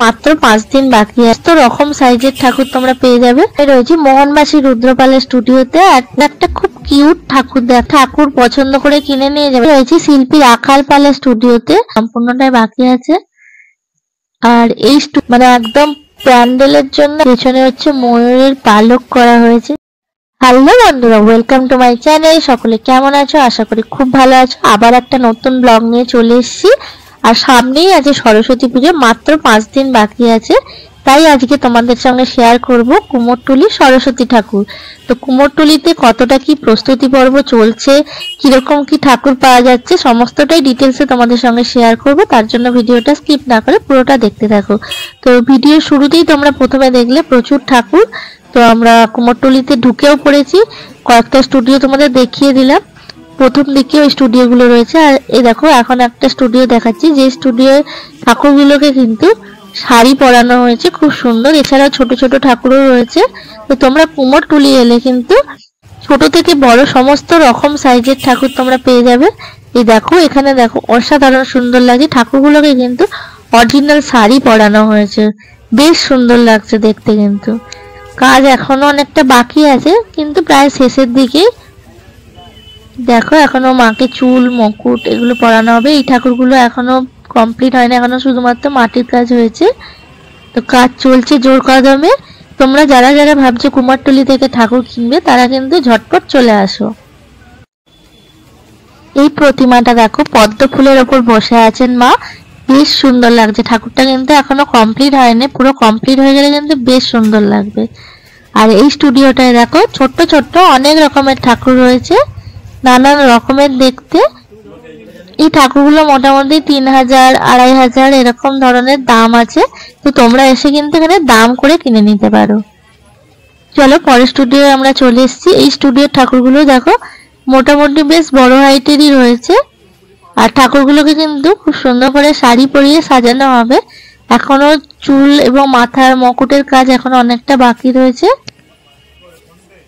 মাত্র 5 দিন বাকি আছে। তো রকম সাইজের ঠাকুর তোমরা পেয়ে যাবে। রয়েছে মোহনবাসী রুদ্রপালের স্টুডিওতে। একটা খুব কিউট ঠাকুর ঠাকুর পছন্দ করে কিনে নিয়ে যাবে। রয়েছে শিল্পী রাখাল পালের স্টুডিওতে, সম্পূর্ণটাই বাকি আছে। আর এই মানে একদম প্যান্ডেলের জন্য পেছনে হচ্ছে ময়ূরের পালক করা হয়েছে। হ্যালো বন্ধুরা, ওয়েলকাম টু মাই চ্যানেল। সকলে কেমন আছো? আশা করি খুব ভালো আছো। আবার একটা নতুন ব্লগ নিয়ে চলে এসেছি। আর সামনেই আছে সরস্বতী পুজো, মাত্র 5 দিন বাকি আছে। তাই আজকে তোমাদের সঙ্গে শেয়ার করব কুমোরটুলি সরস্বতী ঠাকুর। তো কুমোরটুলিতে কতটা কি প্রস্তুতি পর্ব চলছে, কিরকম কি ঠাকুর পাওয়া যাচ্ছে, সমস্তটাই ডিটেলসে তোমাদের সঙ্গে শেয়ার করব। তার জন্য ভিডিওটা স্কিপ না করে পুরোটা দেখতে থাকো। তো ভিডিওর শুরুতেই তোমরা প্রথমে দেখলে প্রচুর ঠাকুর। তো আমরা কুমোরটুলিতে ঢুকেও পড়েছি, কয়েকটা স্টুডিও তোমাদের দেখিয়ে দিলাম। প্রথম দিকে ওই স্টুডিওগুলো রয়েছে। আর এই দেখো, এখন একটা স্টুডিও দেখাচ্ছি, যে স্টুডিও ঠাকুরগুলোকে কিন্তু শাড়ি পরানো হয়েছে, খুব সুন্দর। এছাড়াও ছোট ছোট ঠাকুরও রয়েছে। তো তোমরা কুমোরটুলি এলে কিন্তু ছোট থেকে বড় সমস্ত রকম সাইজের ঠাকুর তোমরা পেয়ে যাবে। এই দেখো, এখানে দেখো অসাধারণ সুন্দর লাগে। ঠাকুরগুলোকে কিন্তু অরিজিনাল শাড়ি পরানো হয়েছে, বেশ সুন্দর লাগছে দেখতে। কিন্তু কাজ এখনো অনেকটা বাকি আছে, কিন্তু প্রায় শেষের দিকে। দেখো, এখনো মাকে চুল মুকুট এগুলো পরানো হবে। এই ঠাকুরগুলো এখনো কমপ্লিট হয়নি, এখনো শুধুমাত্র মাটির কাজ হয়েছে। তো কাজ চলছে জোর কদমে। তোমরা যারা যারা ভাবছো কুমোরটুলি থেকে ঠাকুর কিনবে, তারা কিন্তু ঝটপট চলে আসো। এই প্রতিমাটা দেখো, পদ্ম ফুলের ওপর বসে আছেন মা, বেশ সুন্দর লাগছে। ঠাকুরটা কিন্তু এখনো কমপ্লিট হয়নি, পুরো কমপ্লিট হয়ে গেলে কিন্তু বেশ সুন্দর লাগবে। আর এই স্টুডিওটায় দেখো ছোট্ট ছোট্ট অনেক রকমের ঠাকুর রয়েছে, নানান রকমের দেখতে। এই ঠাকুরগুলো মোটামুটি 3000, 2500 এরকম ধরনের দাম আছে। তো তোমরা এসে কিন্তু এখানে দাম করে কিনে নিতে পারো। চলো পরের স্টুডিও আমরা চলে এসেছি। এই স্টুডিওর ঠাকুরগুলো দেখো মোটামুটি বেশ বড় হাইটেরই রয়েছে। আর ঠাকুরগুলোকে কিন্তু খুব সুন্দর করে শাড়ি পরিয়ে সাজানো হবে। এখনো চুল এবং মাথার মুকুটের কাজ এখনো অনেকটা বাকি রয়েছে,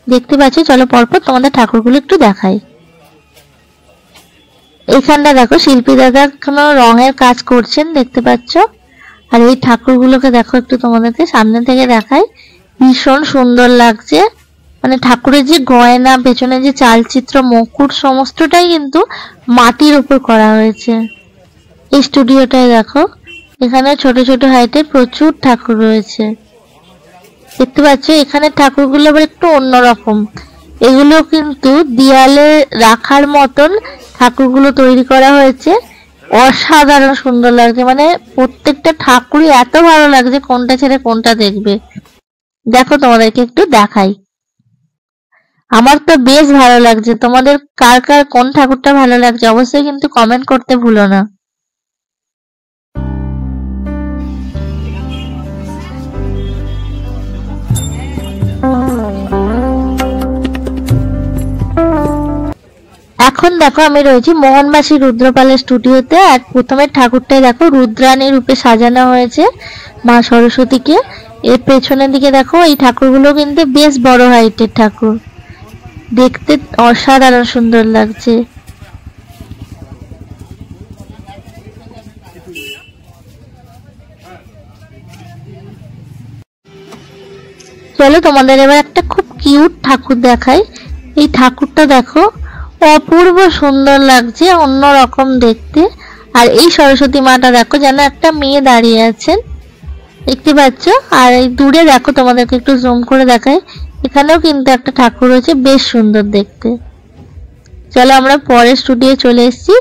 দেখতে পাচ্ছি। চলো পরপর তোমাদের ঠাকুরগুলো একটু দেখাই। এইখানটা দেখো শিল্পী দাদা এখনো রঙের কাজ করছেন, দেখতে পাচ্ছ। আর এই ঠাকুরগুলোকে দেখো একটু তোমাদেরকে সামনে থেকে দেখাই, ভীষণ সুন্দর লাগছে। মানে ঠাকুরের যে গয়না, পেছনে যে চালচিত্র, মুকুট, সমস্তটাই কিন্তু মাটির উপর করা হয়েছে। এই স্টুডিওটায় দেখো, এখানে ছোট ছোট হাইটে প্রচুর ঠাকুর রয়েছে, দেখতে পাচ্ছ। এখানে ঠাকুরগুলো আবার একটু অন্যরকম। এগুলো কিন্তু দেয়ালে রাখার মতন ঠাকুরগুলো তৈরি করা হয়েছে, অসাধারণ সুন্দর লাগছে। মানে প্রত্যেকটা ঠাকুরই এত ভালো লাগছে, কোনটা ছেড়ে কোনটা দেখবে। দেখো তোমাদেরকে একটু দেখাই। আমার তো বেশ ভালো লাগছে। তোমাদের কার কার কোন ঠাকুরটা ভালো লাগছে অবশ্যই কিন্তু কমেন্ট করতে ভুলো না। এখন দেখো, আমি রয়েছি মোহনবাসী রুদ্রপালের স্টুডিওতে। আর প্রথমের ঠাকুরটাই দেখো রুদ্রাণী রূপে সাজানো হয়েছে মা সরস্বতীকে। এর পেছনের দিকে দেখো, এই ঠাকুরগুলো কিন্তু বেশ বড় হাইটের ঠাকুর, দেখতে অসাধারণ সুন্দর লাগছে। চলো তোমাদের এবার একটা খুব কিউট ঠাকুর দেখাই। এই ঠাকুরটা দেখো, অপূর্ব সুন্দর লাগছে, অন্যরকম দেখতে। আর এই সরস্বতী মাটা দেখো, যেন একটা মেয়ে দাঁড়িয়ে আছেন, দেখতে পাচ্ছ। আর এই দূরে দেখো, তোমাদেরকে একটু জুম করে দেখাই, এখানেও কিন্তু একটা ঠাকুর রয়েছে, বেশ সুন্দর দেখতে। চলো আমরা পরের স্টুডিও চলে এসেছি।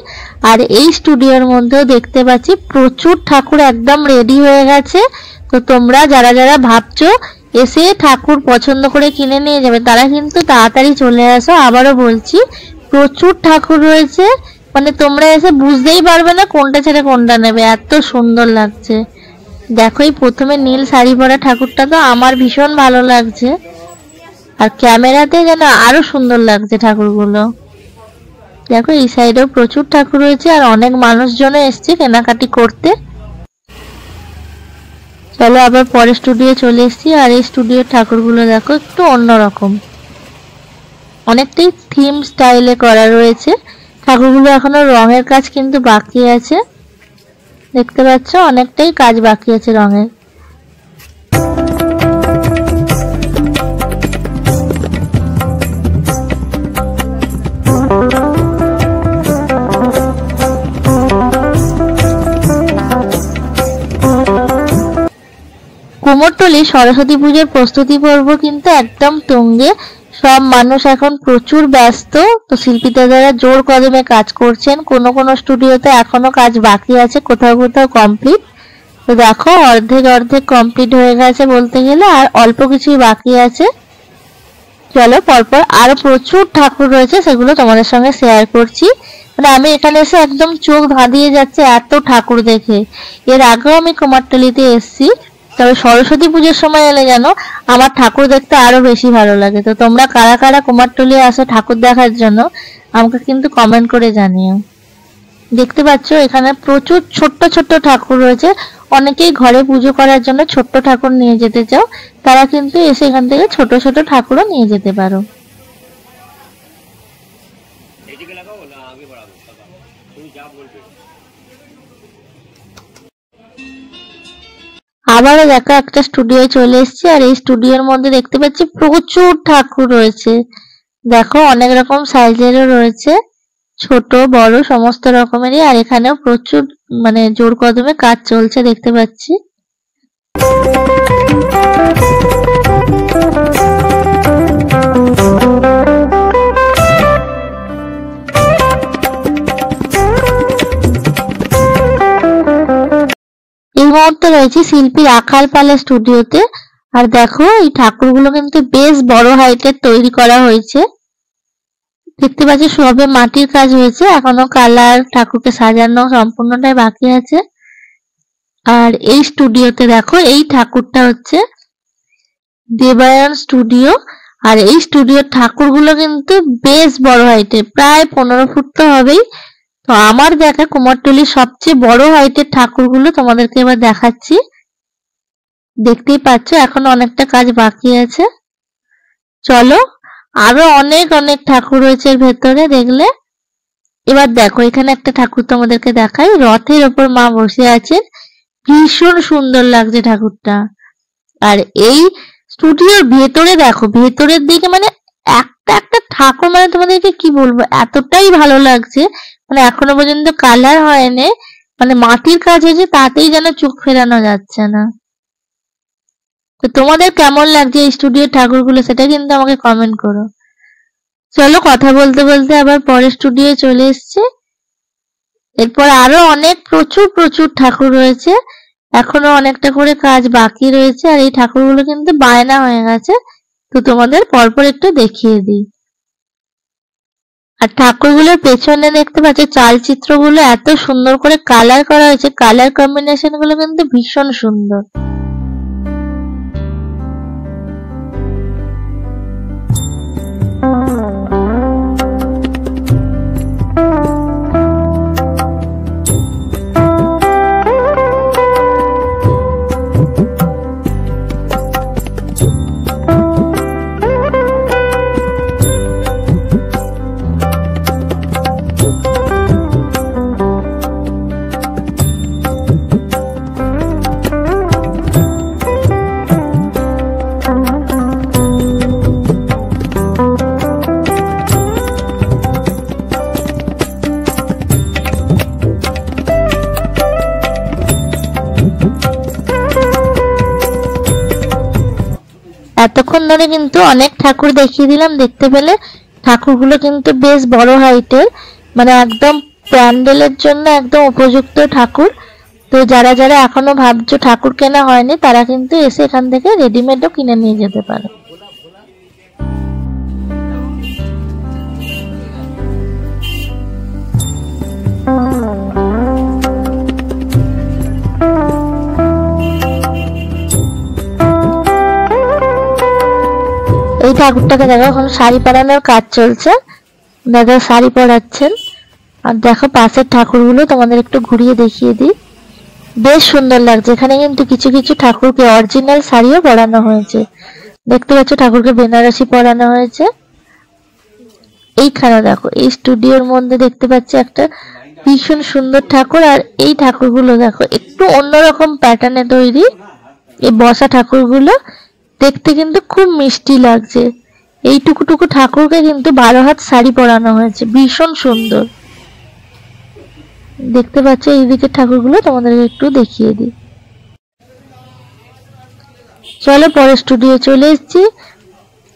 আর এই স্টুডিওর মধ্যেও দেখতে পাচ্ছি প্রচুর ঠাকুর একদম রেডি হয়ে গেছে। তো তোমরা যারা যারা ভাবছো এসে ঠাকুর পছন্দ করে কিনে নিয়ে যাবে, তারা কিন্তু তাড়াতাড়ি চলে আসো। আবারও বলছি, প্রচুর ঠাকুর রয়েছে, মানে তোমরা এসে বুঝতেই পারবে না কোনটা ছেড়ে কোনটা নেবে, এত সুন্দর লাগছে। দেখো, এই প্রথমে নীল শাড়ি পরা ঠাকুরটা তো আমার ভীষণ ভালো লাগছে, আর ক্যামেরাতে যেন আরো সুন্দর লাগছে ঠাকুরগুলো। দেখো, এই সাইডেও প্রচুর ঠাকুর রয়েছে, আর অনেক মানুষজন এসছে কেনাকাটি করতে। চলো আবার পরের স্টুডিও চলে এসেছি। আর এই স্টুডিওর ঠাকুরগুলো দেখো একটু অন্যরকম, অনেকটাই থিম স্টাইলে করা রয়েছে। ঠাকুরগুলো এখনো রঙের কাজ কিন্তু বাকি আছে, দেখতে পাচ্ছ অনেকটাই কাজ বাকি আছে রঙের। কুমোরটুলি সরস্বতী পুজোর প্রস্তুতি পর্ব কিন্তু একদম তুঙ্গে। সব মানুষ এখন প্রচুর ব্যস্ত। তো শিল্পীদের দ্বারা জোর কদমে কাজ করছেন। কোনো কোনো স্টুডিওতে এখনো কাজ বাকি আছে, কোথাও কোথাও কমপ্লিট। তো দেখো অর্ধেক কমপ্লিট হয়ে গেছে বলতে গেলে, আর অল্প কিছুই বাকি আছে। চলো পরপর আরো প্রচুর ঠাকুর রয়েছে, সেগুলো তোমাদের সঙ্গে শেয়ার করছি। মানে আমি এখানে এসে একদম চোখ ধাঁধিয়ে যাচ্ছে এত ঠাকুর দেখে। এর আগেও আমি কুমারটুলিতে এসেছি, তবে সরস্বতী পুজোর সময় এলে যেন আমার ঠাকুর দেখতে আরো বেশি ভালো লাগে। তো তোমরা কারা কারা কুমারটুলি আসো ঠাকুর দেখার জন্য আমাকে কিন্তু কমেন্ট করে জানিও। দেখতে পাচ্ছ এখানে প্রচুর ছোট্ট ছোট্ট ঠাকুর রয়েছে। অনেকেই ঘরে পুজো করার জন্য ছোট্ট ঠাকুর নিয়ে যেতে চাও, তারা কিন্তু এসে এখান থেকে ছোট ছোট ঠাকুরও নিয়ে যেতে পারো। আবারও দেখো একটা স্টুডিও চলে এসেছি, আর এই স্টুডিওর মধ্যে দেখতে পাচ্ছি প্রচুর ঠাকুর রয়েছে। দেখো অনেক রকম সাইজেরও রয়েছে, ছোট বড় সমস্ত রকমেরই। আর এখানেও প্রচুর মানে জোর কদমে কাজ চলছে দেখতে পাচ্ছি। এই মুহূর্তে রয়েছে শিল্পী রাখাল পালের স্টুডিওতে। আর দেখো এই ঠাকুরগুলো কিন্তু বেশ বড় হাইটের তৈরি করা হয়েছে। দেখতে পাচ্ছি সবে মাটির কাজ হয়েছে, এখনো কালার ঠাকুরকে সাজানো সম্পূর্ণটাই বাকি আছে। আর এই স্টুডিওতে দেখো এই ঠাকুরটা হচ্ছে দেবায়ন স্টুডিও। আর এই স্টুডিওর ঠাকুরগুলো কিন্তু বেশ বড় হাইটের, প্রায় 15 ফুট তো হবেই। তো আমার দেখা কুমারটুলির সবচেয়ে বড় হাইটের ঠাকুরগুলো তোমাদেরকে এবার দেখাচ্ছি। দেখতেই পাচ্ছ এখন অনেকটা কাজ বাকি আছে। চলো আরো অনেক অনেক ঠাকুর রয়েছে এর ভেতরে দেখলে। এবার দেখো এখানে একটা ঠাকুর তোমাদেরকে দেখাই, রথের ওপর মা বসে আছেন। ভীষণ সুন্দর লাগছে ঠাকুরটা। আর এই স্টুডিওর ভেতরে দেখো, ভেতরের দিকে মানে একটা একটা ঠাকুর মানে তোমাদেরকে কি বলবো, এতটাই ভালো লাগছে। মানে এখনো পর্যন্ত কালার হয়নি, মানে মাটির কাজ হয়েছে, তাতেই যেন চোখ ফেরানো যাচ্ছে না। তো তোমাদের কেমন লাগছে এই স্টুডিওর ঠাকুরগুলো সেটা কিন্তু আমাকে কমেন্ট করো। চলো কথা বলতে বলতে আবার পরের স্টুডিও চলে এসছে। এরপর আরো অনেক প্রচুর ঠাকুর রয়েছে, এখনো অনেকটা করে কাজ বাকি রয়েছে। আর এই ঠাকুরগুলো কিন্তু বায়না হয়ে গেছে, তো তোমাদের পরপর একটু দেখিয়ে দিই। আর ঠাকুরগুলোর পেছনে দেখতে পাচ্ছ চালচিত্রগুলো এত সুন্দর করে কালার করা হয়েছে, কালার কম্বিনেশন গুলো কিন্তু ভীষণ সুন্দর। এতক্ষণ ধরে কিন্তু অনেক ঠাকুর দেখিয়ে দিলাম। দেখতে পেলে ঠাকুরগুলো কিন্তু বেশ বড় হাইটের, মানে একদম প্যান্ডেলের জন্য একদম উপযুক্ত ঠাকুর। তো যারা যারা এখনো ভাবছো ঠাকুর কেনা হয়নি, তারা কিন্তু এসে এখান থেকে রেডিমেডও কিনে নিয়ে যেতে পারো। এই ঠাকুরটাকে দেখো এখন শাড়ি পরানোর কাজ চলছে, দাদা শাড়ি পরাচ্ছেন। আর দেখো পাশের ঠাকুরগুলো তোমাদের একটু ঘুরিয়ে দেখিয়ে দিই, বেশ সুন্দর লাগছে। এখানে কিন্তু কিছু কিছু ঠাকুরকে অরিজিনাল শাড়িও পরানো হয়েছে। দেখতে পাচ্ছ ঠাকুরকে বেনারসি পরানো হয়েছে। এইখানে দেখো এই স্টুডিওর মধ্যে দেখতে পাচ্ছি একটা ভীষণ সুন্দর ঠাকুর। আর এই ঠাকুরগুলো দেখো একটু অন্যরকম প্যাটার্নে তৈরি, এই বসা ঠাকুরগুলো দেখতে কিন্তু খুব মিষ্টি লাগছে। এই টুকু ঠাকুরকে কিন্তু 12 হাত শাড়ি পরানো হয়েছে, ভীষণ সুন্দর দেখতে পাচ্ছ। এই দিকের ঠাকুরগুলো তোমাদেরকে একটু দেখিয়ে দিই। চলো পরের স্টুডিও চলে এসেছি।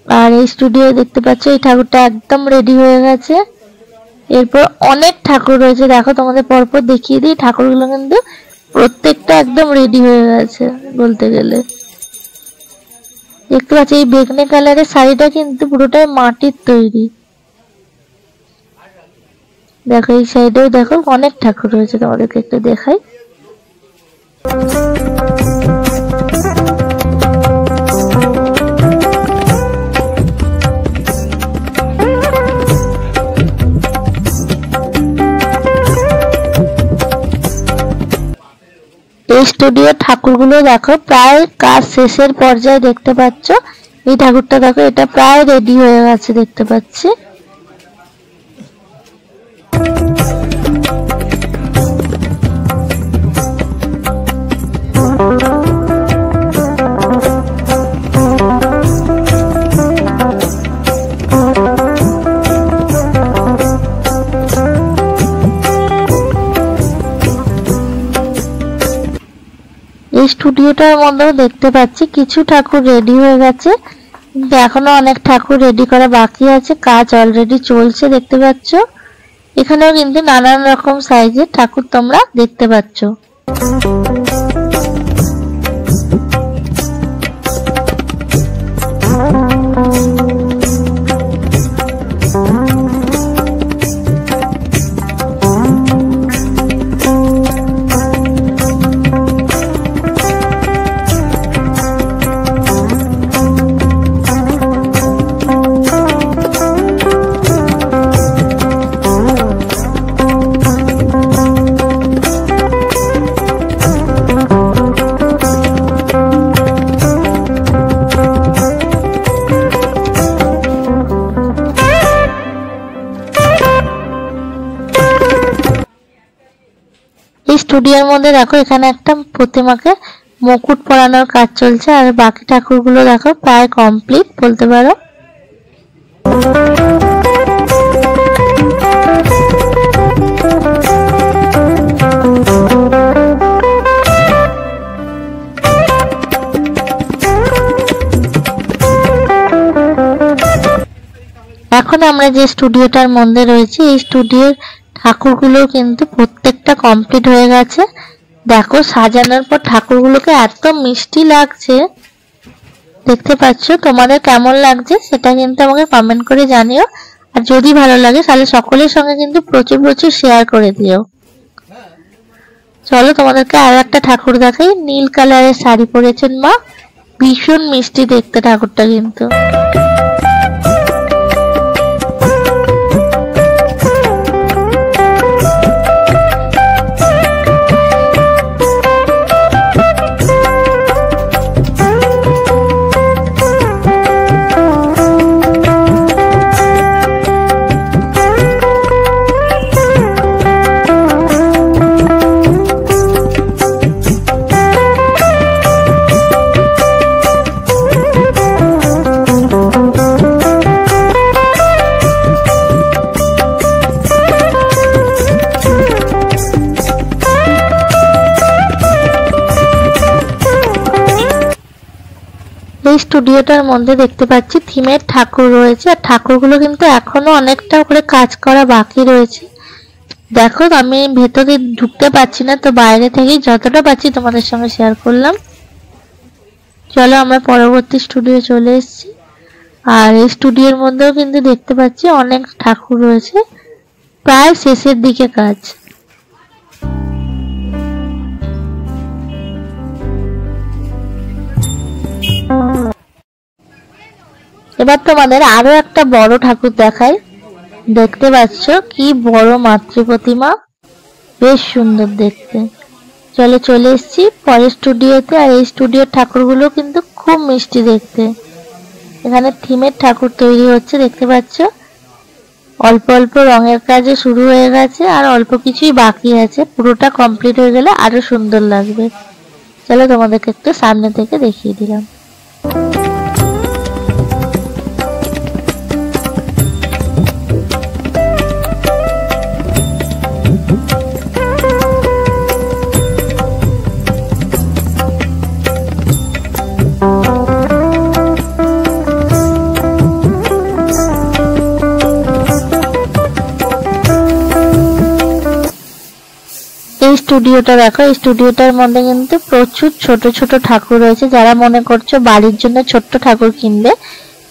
আর এই স্টুডিও দেখতে পাচ্ছ এই ঠাকুরটা একদম রেডি হয়ে গেছে। এরপর অনেক ঠাকুর রয়েছে, দেখো তোমাদের পরপর দেখিয়ে দিই। ঠাকুরগুলো কিন্তু প্রত্যেকটা একদম রেডি হয়ে গেছে বলতে গেলে। দেখতে পাচ্ছি এই বেগনি কালারের শাড়িটা কিন্তু পুরোটাই মাটির তৈরি। দেখো এই সাইডেও দেখো অনেক ঠাকুর রয়েছে, তোমাদেরকে একটু দেখাই। এই স্টুডিও ঠাকুরগুলো দেখো প্রায় কাজ শেষের পর্যায়ে দেখতে পাচ্ছ। এই ঠাকুরটা দেখো এটা প্রায় রেডি হয়ে গেছে দেখতে পাচ্ছি। এই স্টুডিওটার মধ্যেও দেখতে পাচ্ছি কিছু ঠাকুর রেডি হয়ে গেছে, কিন্তু এখনো অনেক ঠাকুর রেডি করা বাকি আছে, কাজ অলরেডি চলছে দেখতে পাচ্ছ। এখানেও কিন্তু নানান রকম সাইজের ঠাকুর তোমরা দেখতে পাচ্ছ। স্টুডিওর মধ্যে দেখো এখানে একটা প্রতিমাকে মুকুট পরানোর কাজ চলছে, আর বাকি ঠাকুরগুলো দেখো প্রায় কমপ্লিট বলতে পারো। এখন আমরা যে স্টুডিওটার মধ্যে রয়েছি এই স্টুডিওর ঠাকুরগুলো কিন্তু প্রত্যেকটা কমপ্লিট হয়ে গেছে। দেখো সাজানোর পর ঠাকুরগুলোকে এত মিষ্টি লাগছে দেখতে পাচ্ছ। তোমাদের কেমন লাগছে সেটা কিন্তু আমাকে কমেন্ট করে জানিও, আর যদি ভালো লাগে তাহলে সকলের সঙ্গে কিন্তু প্রচুর প্রচুর শেয়ার করে দিও। চলো তোমাদেরকে আরো একটা ঠাকুর দেখাই। নীল কালারের শাড়ি পরেছেন মা, ভীষণ মিষ্টি দেখতে ঠাকুরটা কিন্তু। এই স্টুডিওটার মধ্যে দেখতে পাচ্ছি থিমের ঠাকুর রয়েছে, আর ঠাকুরগুলো কিন্তু এখনো অনেকটা করে কাজ করা বাকি রয়েছে। দেখো আমি ভেতরে ঢুকতে পারছি না, তো বাইরে থেকে যতটা পাচ্ছি তোমাদের সঙ্গে শেয়ার করলাম। চলো আমরা পরবর্তী স্টুডিও চলে এসেছি, আর এই স্টুডিওর মধ্যেও কিন্তু দেখতে পাচ্ছি অনেক ঠাকুর রয়েছে, প্রায় শেষের দিকে কাজ। এবার তোমাদের আরো একটা বড় ঠাকুর দেখাই। দেখতে পাচ্ছ কি বড় মাতৃ প্রতিমা, বেশ সুন্দর দেখতে। চলো চলে এসেছি পরের স্টুডিওতে, আর এই স্টুডিওর ঠাকুরগুলো কিন্তু খুব মিষ্টি দেখতে। এখানে থিমের ঠাকুর তৈরি হচ্ছে দেখতে পাচ্ছ। অল্প অল্প রঙের কাজে শুরু হয়ে গেছে, আর অল্প কিছুই বাকি আছে, পুরোটা কমপ্লিট হয়ে গেলে আরো সুন্দর লাগবে। চলো তোমাদেরকে একটু সামনে থেকে দেখিয়ে দিলাম। স্টুডিওটা দেখো, এই স্টুডিওটার মধ্যে কিন্তু প্রচুর ছোট ছোট ঠাকুর রয়েছে। যারা মনে করছো বাড়ির জন্য ছোট্ট ঠাকুর কিনবে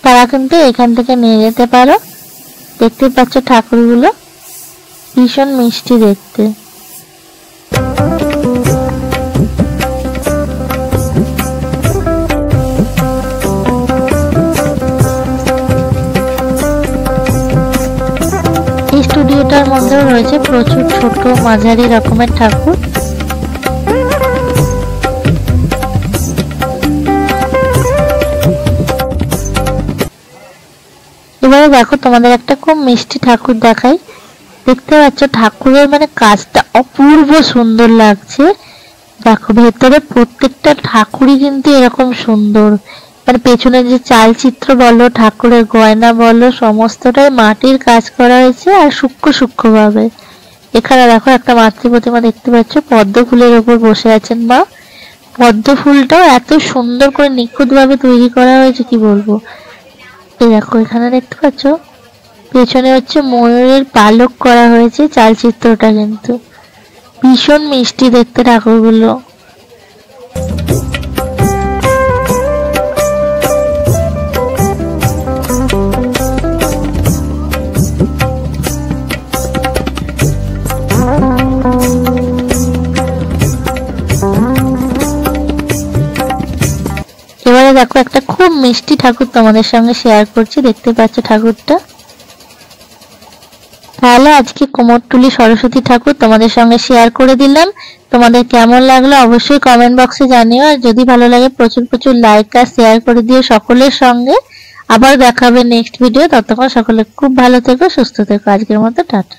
তারা কিন্তু এখান থেকে নিয়ে যেতে পারো। দেখতে পাচ্ছ ঠাকুরগুলো ভীষণ মিষ্টি দেখতে। এই স্টুডিওটার মধ্যেও রয়েছে প্রচুর ছোট মাঝারি রকমের ঠাকুর। এবারে দেখো তোমাদের একটা খুব মিষ্টি ঠাকুর দেখাই। দেখতে পাচ্ছ ঠাকুরের মানে কাজটা অপূর্ব সুন্দর লাগছে। দেখো ভেতরে প্রত্যেকটা ঠাকুরই কিন্তু এরকম সুন্দর, মানে পেছনে যে চালচিত্র বলো ঠাকুরের গয়না বলো সমস্তটাই মাটির কাজ করা হয়েছে আর সূক্ষ্ম সূক্ষ্ম ভাবে। এখানে দেখো একটা মাতৃ প্রতিমা দেখতে পাচ্ছ, পদ্ম ফুলের উপর বসে আছেন মা। পদ্ম ফুলটাও এত সুন্দর করে নিখুঁত ভাবে তৈরি করা হয়েছে কি বলবো। এই দেখো এখানে দেখতে পাচ্ছ পেছনে হচ্ছে ময়ূরের পালক করা হয়েছে, চালচিত্রটা কিন্তু ভীষণ মিষ্টি দেখতে ঠাকুরগুলো। এবারে দেখো একটা খুব মিষ্টি ঠাকুর তোমাদের সঙ্গে শেয়ার করছি, দেখতে পাচ্ছ ঠাকুরটা। তাহলে আজকে কুমোরটুলি সরস্বতী ঠাকুর তোমাদের সঙ্গে শেয়ার করে দিলাম। তোমাদের কেমন লাগলো অবশ্যই কমেন্ট বক্সে জানিও, আর যদি ভালো লাগে প্রচুর প্রচুর লাইক আর শেয়ার করে দিও সকলের সঙ্গে। আবার দেখা হবে নেক্সট ভিডিও। ততক্ষণ সকলে খুব ভালো থেকো, সুস্থ থেকো। আজকের মতো টাটা।